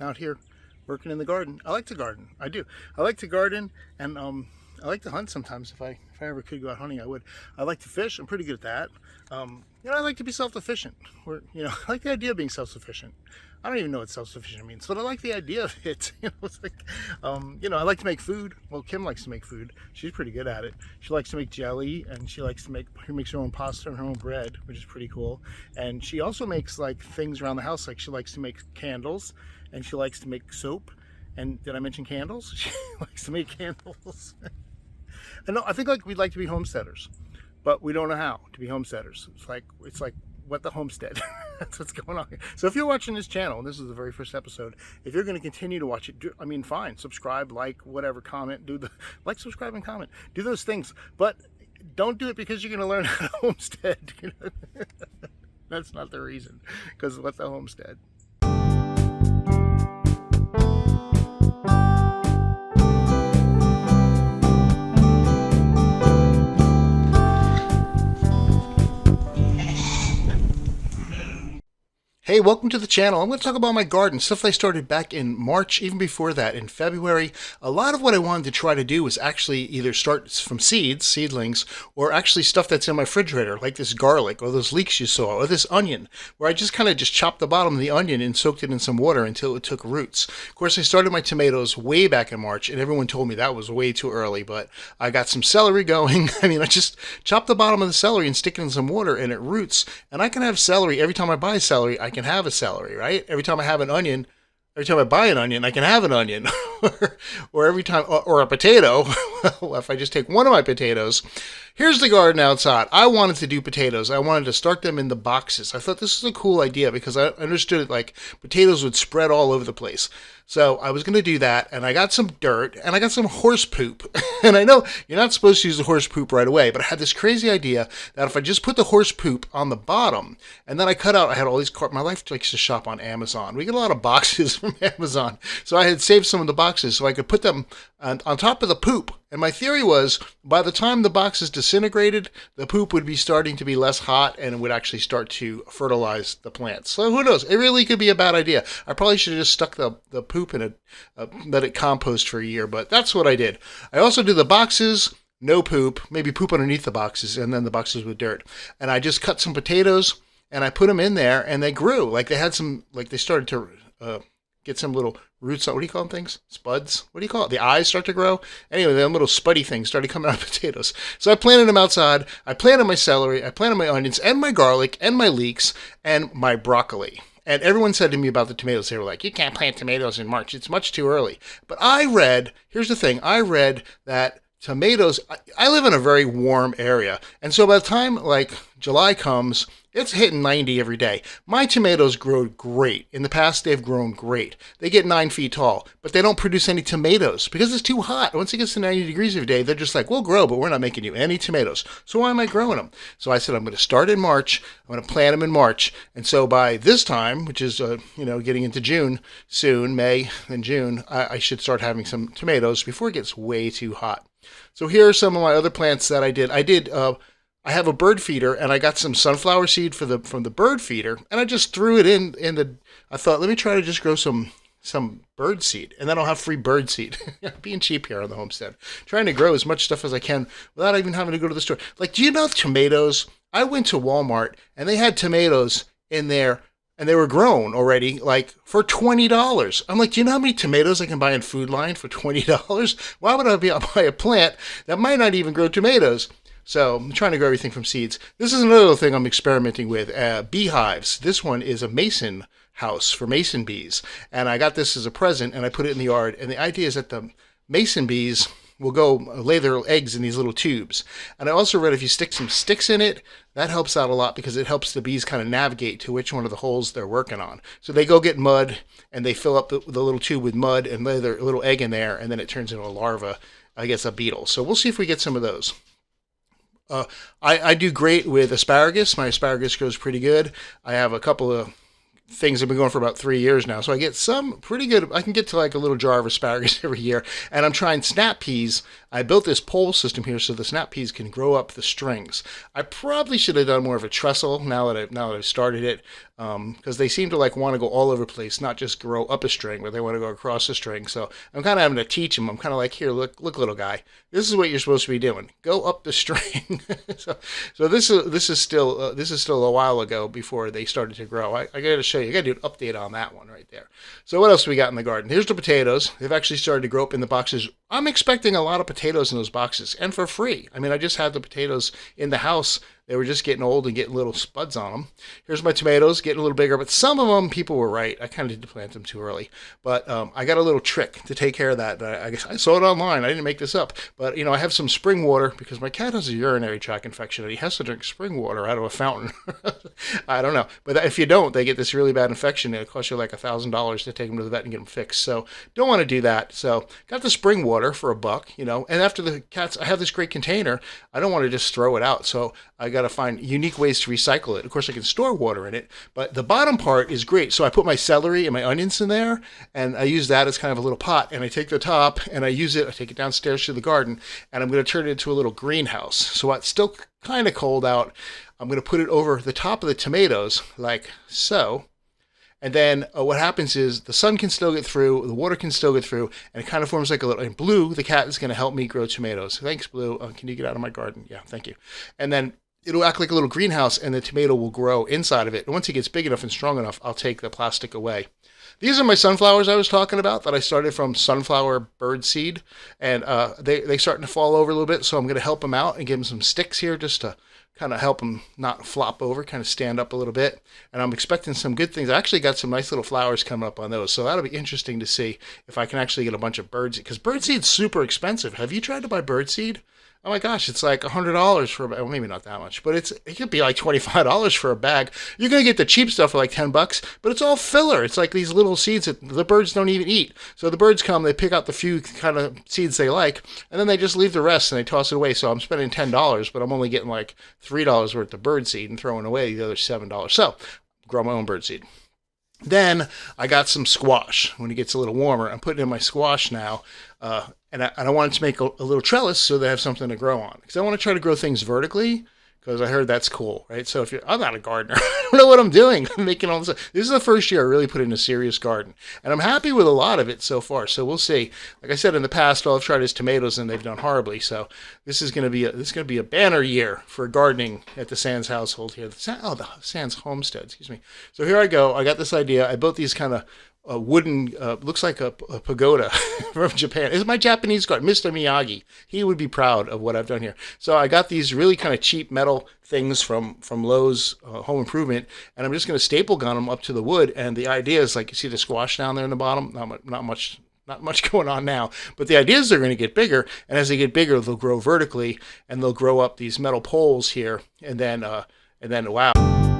out here working in the garden. I like to garden. I do. I like to garden, and I like to hunt sometimes. If I ever could go out hunting, I would. I like to fish. I'm pretty good at that. I like to be self-sufficient. I like the idea of being self-sufficient. I don't even know what self-sufficient means, but I like the idea of it. It's like, I like to make food. Well, Kim likes to make food. She's pretty good at it. She likes to make jelly, and she makes her own pasta and her own bread, which is pretty cool. And she also makes like things around the house. Like she likes to make candles, and she likes to make soap. And did I mention candles? She likes to make candles. And no, I think like we'd like to be homesteaders, but we don't know how to be homesteaders. It's like what the homestead. That's what's going on here. So if you're watching this channel, and this is the very first episode, if you're going to continue to watch it, fine, subscribe, like, whatever, comment, do the like, subscribe, and comment, do those things, but don't do it because you're going to learn how to homestead. That's not the reason. Because what's the homestead? Hey, welcome to the channel. I'm going to talk about my garden, stuff I started back in March, even before that, in February. A lot of what I wanted to try to do was actually either start from seedlings, or actually stuff that's in my refrigerator, like this garlic, or those leeks you saw, or this onion, where I just kind of just chopped the bottom of the onion and soaked it in some water until it took roots. Of course, I started my tomatoes way back in March, and everyone told me that was way too early, but I got some celery going. I just chopped the bottom of the celery and stick it in some water, and it roots. And I can have celery every time I buy celery. I can have a celery, right? Every time I buy an onion, I can have an onion. or every time, or a potato. Well, if I just take one of my potatoes, here's the garden outside. I wanted to do potatoes. I wanted to start them in the boxes. I thought this was a cool idea because I understood it, like potatoes would spread all over the place. So I was going to do that, and I got some dirt, and I got some horse poop. And I know you're not supposed to use the horse poop right away, but I had this crazy idea that if I just put the horse poop on the bottom, and then I had all these my wife likes to shop on Amazon. We get a lot of boxes from Amazon. So I had saved some of the boxes so I could put them on top of the poop. And my theory was, by the time the boxes disintegrated, the poop would be starting to be less hot, and it would actually start to fertilize the plants. So who knows? It really could be a bad idea. I probably should have just stuck the poop in it, let it compost for a year, but that's what I did. I also did the boxes, no poop, maybe poop underneath the boxes, and then the boxes with dirt. And I just cut some potatoes, and I put them in there, and they grew. They started to get some little roots. What do you call them things? Spuds? What do you call it? The eyes start to grow? Anyway, the little spuddy things started coming out of potatoes. So I planted them outside. I planted my celery. I planted my onions and my garlic and my leeks and my broccoli. And everyone said to me about the tomatoes, they were like, you can't plant tomatoes in March. It's much too early. But here's the thing, I read that tomatoes, I live in a very warm area. And so by the time like July comes, it's hitting 90 every day. My tomatoes grow great. In the past, they've grown great. They get 9 feet tall, but they don't produce any tomatoes because it's too hot. Once it gets to 90 degrees every day, they're just like, we'll grow, but we're not making you any tomatoes. So why am I growing them? So I said, I'm going to start in March. I'm going to plant them in March. And so by this time, which is, getting into June soon, May and June, I should start having some tomatoes before it gets way too hot. So here are some of my other plants that I did. I have a bird feeder, and I got some sunflower seed from the bird feeder, and I just threw it in the. I thought, let me try to just grow some bird seed, and then I'll have free bird seed. Being cheap here on the homestead, trying to grow as much stuff as I can without even having to go to the store. Like, do you know tomatoes? I went to Walmart, and they had tomatoes in there, and they were grown already, like for $20. I'm like, do you know how many tomatoes I can buy in Food Line for $20? Why would I buy a plant that might not even grow tomatoes? So I'm trying to grow everything from seeds. This is another thing I'm experimenting with, beehives. This one is a mason house for mason bees. And I got this as a present, and I put it in the yard. And the idea is that the mason bees will go lay their eggs in these little tubes. And I also read if you stick some sticks in it, that helps out a lot because it helps the bees kind of navigate to which one of the holes they're working on. So they go get mud, and they fill up the little tube with mud and lay their little egg in there, and then it turns into a larva, I guess a beetle. So we'll see if we get some of those. I do great with asparagus. My asparagus grows pretty good. I have a couple of things have been going for about 3 years now. So I get some pretty good, I can get to like a little jar of asparagus every year. And I'm trying snap peas. I built this pole system here so the snap peas can grow up the strings. I probably should have done more of a trestle now that I've started it. because they seem to like want to go all over the place, not just grow up a string, but they want to go across a string. So I'm kind of having to teach them. I'm kind of like, here, look, little guy, this is what you're supposed to be doing. Go up the string. so this is still a while ago before they started to grow. I got to show you. I got to do an update on that one right there. So what else do we got in the garden? Here's the potatoes. They've actually started to grow up in the boxes. I'm expecting a lot of potatoes in those boxes, and for free. I mean, I just had the potatoes in the house. They were just getting old and getting little spuds on them. Here's my tomatoes, getting a little bigger, but some of them, people were right. I kind of did plant them too early. But I got a little trick to take care of that. I guess I saw it online. I didn't make this up. But, I have some spring water because my cat has a urinary tract infection and he has to drink spring water out of a fountain. I don't know. But if you don't, they get this really bad infection. It'll cost you like $1,000 to take them to the vet and get them fixed. So don't want to do that. So got the spring water for $1, and after the cats, I have this great container. I don't want to just throw it out. So I got to find unique ways to recycle it. Of course, I can store water in it, but the bottom part is great. So I put my celery and my onions in there, and I use that as kind of a little pot. And I take the top and I use it. I take it downstairs to the garden, and I'm going to turn it into a little greenhouse. So it's still kind of cold out. I'm going to put it over the top of the tomatoes like so. And then what happens is the sun can still get through, the water can still get through, and it kind of forms like a little, and Blue, the cat, is going to help me grow tomatoes. Thanks, Blue. Can you get out of my garden? Yeah, thank you. And then it'll act like a little greenhouse, and the tomato will grow inside of it. And once it gets big enough and strong enough, I'll take the plastic away. These are my sunflowers I was talking about that I started from sunflower bird seed, and they're starting to fall over a little bit, so I'm going to help them out and give them some sticks here just to kind of help them not flop over, kind of stand up a little bit. And I'm expecting some good things. I actually got some nice little flowers coming up on those, so that'll be interesting to see if I can actually get a bunch of bird seed, because bird seed's super expensive. Have you tried to buy bird seed? Oh my gosh, it's like $100 for a bag. Well, maybe not that much, but it could be like $25 for a bag. You're going to get the cheap stuff for like $10, but it's all filler. It's like these little seeds that the birds don't even eat. So the birds come, they pick out the few kind of seeds they like, and then they just leave the rest and they toss it away. So I'm spending $10, but I'm only getting like $3 worth of bird seed and throwing away the other $7. So grow my own bird seed. Then I got some squash. When it gets a little warmer, I'm putting in my squash now, and I wanted to make a little trellis so they have something to grow on. Because I want to try to grow things vertically, because I heard that's cool, right? So I'm not a gardener. I don't know what I'm doing. I'm making all this. This is the first year I really put in a serious garden, and I'm happy with a lot of it so far. So we'll see. Like I said in the past, all I've tried is tomatoes, and they've done horribly. So this is going to be a banner year for gardening at the Sands household here. The Sands Homestead, excuse me. So here I go. I got this idea. I built these kind of wooden, looks like a pagoda from Japan. It's my Japanese garden, Mr. Miyagi. He would be proud of what I've done here. So I got these really kind of cheap metal things from Lowe's Home Improvement, and I'm just going to staple gun them up to the wood. And the idea is, like, you see the squash down there in the bottom? Not much going on now, but the idea is they're going to get bigger, and as they get bigger, they'll grow vertically, and they'll grow up these metal poles here, and then wow.